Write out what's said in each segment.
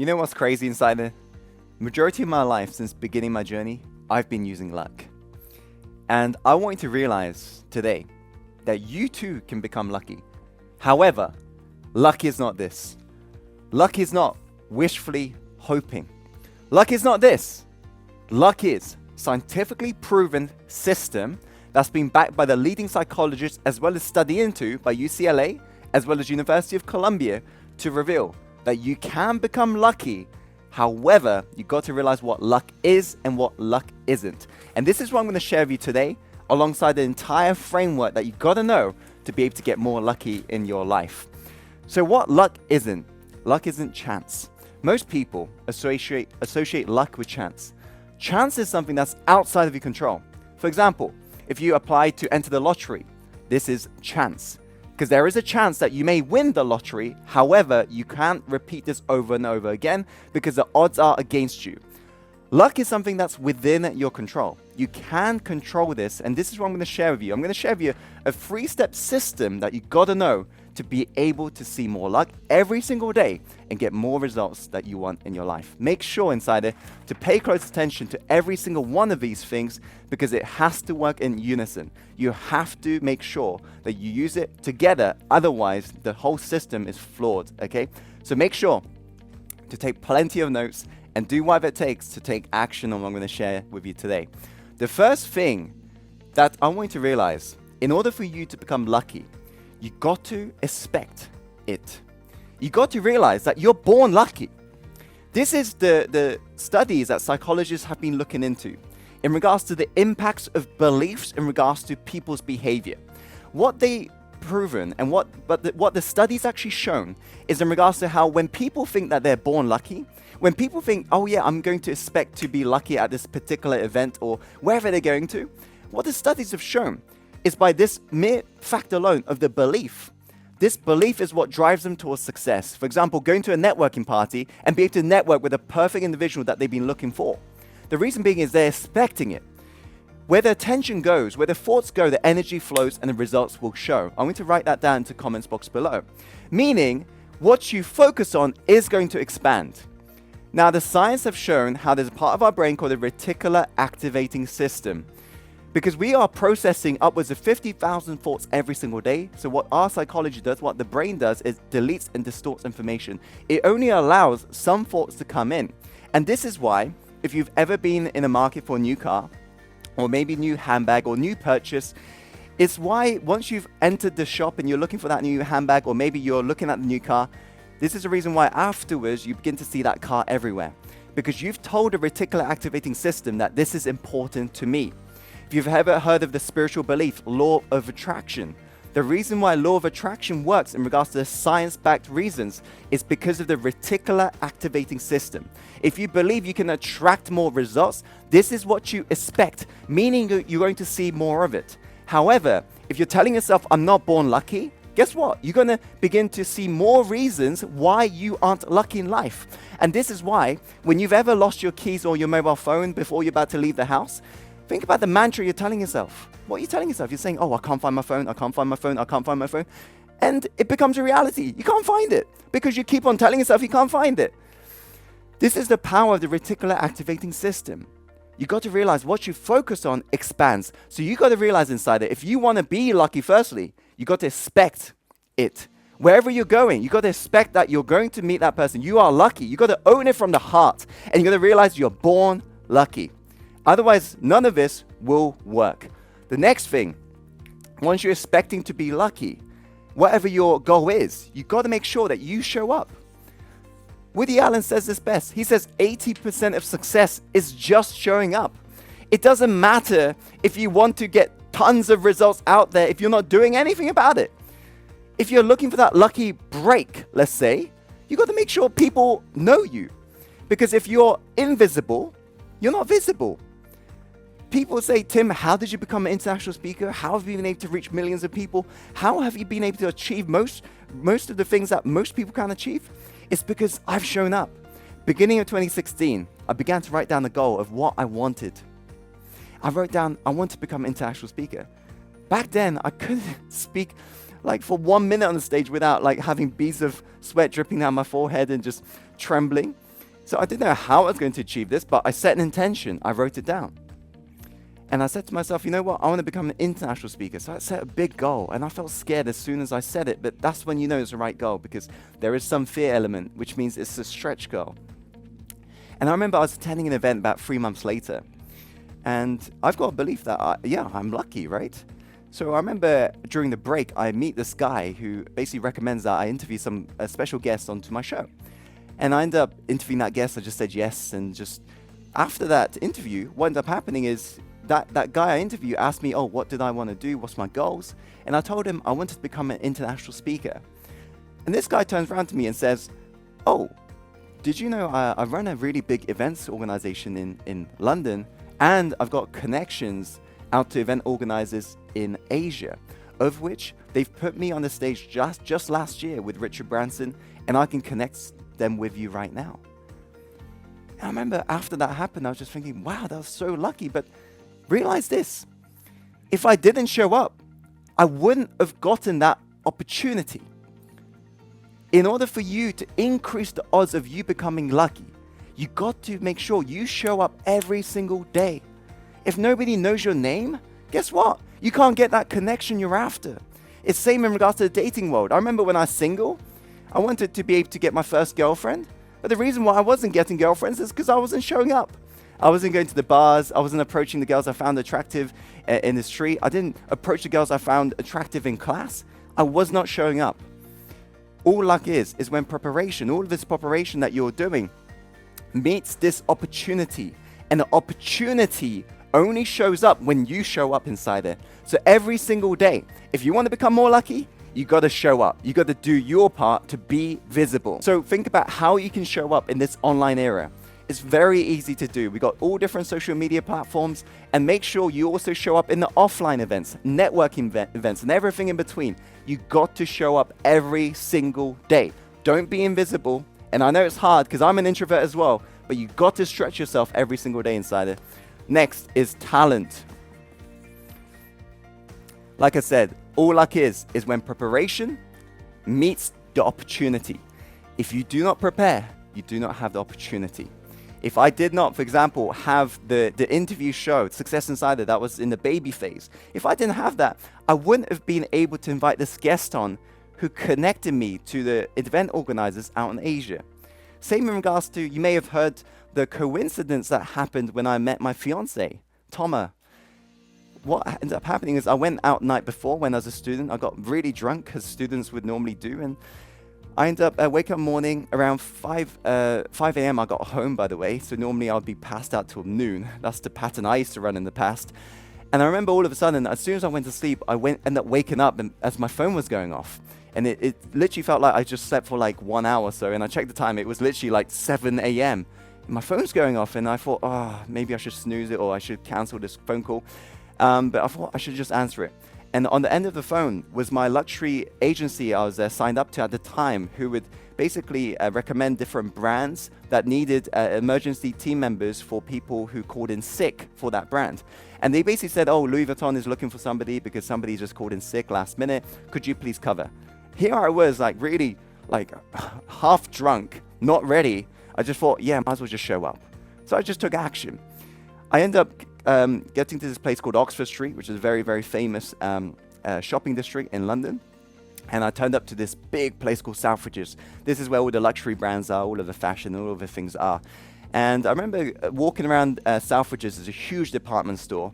You know what's crazy, Insider? Majority of my life since beginning my journey, I've been using luck. And I want you to realize today that you too can become lucky. However, luck is not this. Luck is not wishfully hoping. Luck is not this. Luck is scientifically proven system that's been backed by the leading psychologists as well as studied into by UCLA as well as University of Columbia to reveal that you can become lucky. However, you got to realize what luck is and what luck isn't. And this is what I'm going to share with you today alongside the entire framework that you got to know to be able to get more lucky in your life. So what luck isn't chance. Most people associate luck with chance. Chance is something that's outside of your control. For example, if you apply to enter the lottery, this is chance. Because there is a chance that you may win the lottery. However, you can't repeat this over and over again because the odds are against you. Luck is something that's within your control. You can control this, and this is what I'm going to share with you. I'm going to share with you a 3-step system that you got to know to be able to see more luck every single day and get more results that you want in your life. Make sure, Insider, to pay close attention to every single one of these things because it has to work in unison. You have to make sure that you use it together. Otherwise, the whole system is flawed, okay? So make sure to take plenty of notes and do whatever it takes to take action on what I'm going to share with you today. The first thing that I want you to realize, in order for you to become lucky, you got to expect it. You got to realize that you're born lucky. This is the studies that psychologists have been looking into in regards to the impacts of beliefs in regards to people's behavior. What they proven and what the studies actually shown is in regards to how when people think that they're born lucky, when people think, oh yeah, I'm going to expect to be lucky at this particular event or wherever they're going to, what the studies have shown is by this mere fact alone of the belief. This belief is what drives them towards success. For example, going to a networking party and be able to network with a perfect individual that they've been looking for. The reason being is they're expecting it. Where the attention goes, where the thoughts go, the energy flows and the results will show. I'm going to write that down into the comments box below. Meaning, what you focus on is going to expand. Now, the science have shown how there's a part of our brain called the reticular activating system. Because we are processing upwards of 50,000 thoughts every single day. So what our psychology does, what the brain does, is deletes and distorts information. It only allows some thoughts to come in. And this is why, if you've ever been in a market for a new car, or maybe new handbag or new purchase, it's why once you've entered the shop and you're looking for that new handbag, or maybe you're looking at the new car, this is the reason why afterwards you begin to see that car everywhere. Because you've told the reticular activating system that this is important to me. If you've ever heard of the spiritual belief, law of attraction, the reason why law of attraction works in regards to the science-backed reasons is because of the reticular activating system. If you believe you can attract more results, this is what you expect, meaning you're going to see more of it. However, if you're telling yourself, I'm not born lucky, guess what? You're going to begin to see more reasons why you aren't lucky in life. And this is why, when you've ever lost your keys or your mobile phone before you're about to leave the house, think about the mantra you're telling yourself. What are you telling yourself? You're saying, oh, I can't find my phone, I can't find my phone, I can't find my phone. And it becomes a reality. You can't find it because you keep on telling yourself you can't find it. This is the power of the reticular activating system. You got to realize what you focus on expands. So you got to realize, Insider, if you want to be lucky, firstly, you got to expect it. Wherever you're going, you got to expect that you're going to meet that person. You are lucky. You got to own it from the heart. And you got to realize you're born lucky. Otherwise, none of this will work. The next thing, once you're expecting to be lucky, whatever your goal is, you got to make sure that you show up. Woody Allen says this best. He says 80% of success is just showing up. It doesn't matter if you want to get tons of results out there if you're not doing anything about it. If you're looking for that lucky break, let's say, you got to make sure people know you. Because if you're invisible, you're not visible. People say, Tim, how did you become an international speaker? How have you been able to reach millions of people? How have you been able to achieve most of the things that most people can't achieve? It's because I've shown up. Beginning of 2016, I began to write down the goal of what I wanted. I wrote down, I want to become an international speaker. Back then, I couldn't speak like for 1 minute on the stage without like having beads of sweat dripping down my forehead and just trembling. So I didn't know how I was going to achieve this, but I set an intention. I wrote it down. And I said to myself, you know what? I want to become an international speaker. So I set a big goal, and I felt scared as soon as I said it, but that's when you know it's the right goal, because there is some fear element, which means it's a stretch goal. And I remember I was attending an event about 3 months later, and I've got a belief that, I'm lucky, right? So I remember during the break, I meet this guy who basically recommends that I interview some special guests onto my show. And I ended up interviewing that guest. I just said yes, and just after that interview, what ended up happening is that guy I interviewed asked me, what did I want to do? What's my goals? And I told him I wanted to become an international speaker. And this guy turns around to me and says, did you know I run a really big events organization in London, and I've got connections out to event organizers in Asia, of which they've put me on the stage just last year with Richard Branson, and I can connect them with you right now. And I remember after that happened, I was just thinking, wow, that was so lucky. But realize this, if I didn't show up, I wouldn't have gotten that opportunity. In order for you to increase the odds of you becoming lucky, you got to make sure you show up every single day. If nobody knows your name, guess what? You can't get that connection you're after. It's same in regards to the dating world. I remember when I was single, I wanted to be able to get my first girlfriend, but the reason why I wasn't getting girlfriends is because I wasn't showing up. I wasn't going to the bars. I wasn't approaching the girls I found attractive in the street. I didn't approach the girls I found attractive in class. I was not showing up. All luck is when preparation, all of this preparation that you're doing meets this opportunity. And the opportunity only shows up when you show up inside it. So every single day, if you want to become more lucky, you got to show up. You got to do your part to be visible. So think about how you can show up in this online era. It's very easy to do. We got all different social media platforms, and make sure you also show up in the offline events, networking events, and everything in between. You got to show up every single day. Don't be invisible. And I know it's hard because I'm an introvert as well, but you got to stretch yourself every single day inside it. Next is talent. Like I said, all luck is when preparation meets the opportunity. If you do not prepare, you do not have the opportunity. If I did not, for example, have the interview show, Success Insider, that was in the baby phase, if I didn't have that, I wouldn't have been able to invite this guest on who connected me to the event organizers out in Asia. Same in regards to, you may have heard the coincidence that happened when I met my fiance, Toma. What ended up happening is I went out night before when I was a student. I got really drunk, as students would normally do, and I ended up waking up morning around 5 a.m. I got home, by the way, so normally I'd be passed out till noon. That's the pattern I used to run in the past. And I remember all of a sudden, as soon as I went to sleep, I ended up waking up and as my phone was going off. And it literally felt like I just slept for like 1 hour or so, and I checked the time, it was literally like 7 a.m. My phone's going off, and I thought, maybe I should snooze it or I should cancel this phone call. But I thought I should just answer it. And on the end of the phone was my luxury agency I was signed up to at the time, who would basically recommend different brands that needed emergency team members for people who called in sick for that brand. And they basically said, Louis Vuitton is looking for somebody because somebody just called in sick last minute. Could you please cover? Here I was, really half drunk, not ready. I just thought, might as well just show up. So I just took action. I ended up getting to this place called Oxford Street, which is a very, very famous shopping district in London. And I turned up to this big place called Selfridges. This is where all the luxury brands are, all of the fashion, all of the things are. And I remember walking around Selfridges, there's a huge department store,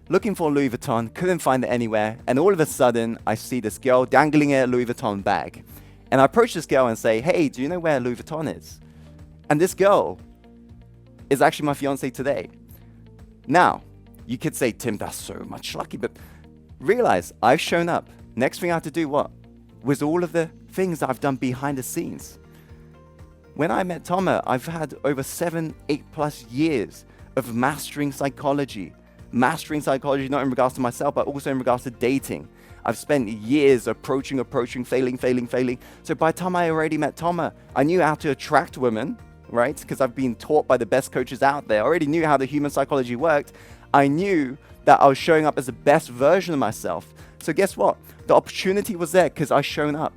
looking for Louis Vuitton, couldn't find it anywhere. And all of a sudden, I see this girl dangling a Louis Vuitton bag. And I approach this girl and say, hey, do you know where Louis Vuitton is? And this girl is actually my fiance today. Now, you could say, Tim, that's so much lucky, but realize I've shown up. Next thing I have to do was all of the things that I've done behind the scenes. When I met Toma, I've had over 7-8+ years of mastering psychology not in regards to myself, but also in regards to dating. I've spent years approaching, failing. So by the time I already met Toma, I knew how to attract women, right? Because I've been taught by the best coaches out there. I already knew how the human psychology worked. I knew that I was showing up as the best version of myself. So guess what? The opportunity was there because I shown up.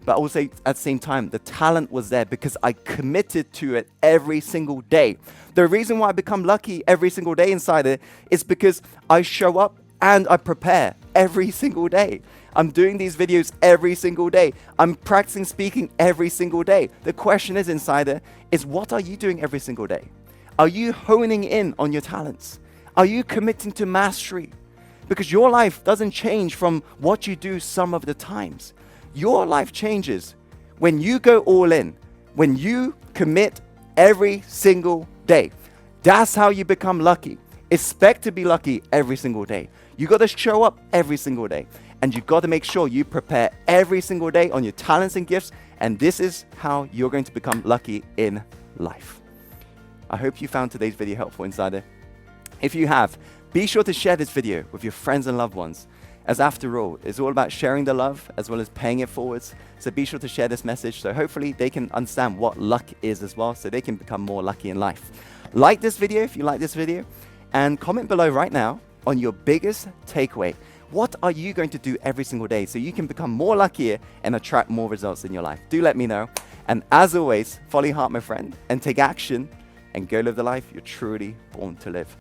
But also at the same time, the talent was there because I committed to it every single day. The reason why I become lucky every single day inside it is because I show up and I prepare every single day. I'm doing these videos every single day. I'm practicing speaking every single day. The question is, Insider, is what are you doing every single day? Are you honing in on your talents? Are you committing to mastery? Because your life doesn't change from what you do some of the times. Your life changes when you go all in, when you commit every single day. That's how you become lucky. Expect to be lucky every single day. You got to show up every single day. And you got to make sure you prepare every single day on your talents and gifts. And this is how you're going to become lucky in life. I hope you found today's video helpful, Insider. If you have, be sure to share this video with your friends and loved ones. As after all, it's all about sharing the love as well as paying it forwards. So be sure to share this message so hopefully they can understand what luck is as well, so they can become more lucky in life. Like this video if you like this video, and comment below right now on your biggest takeaway. What are you going to do every single day so you can become more luckier and attract more results in your life? Do let me know. And as always, follow your heart, my friend, and take action and go live the life you're truly born to live.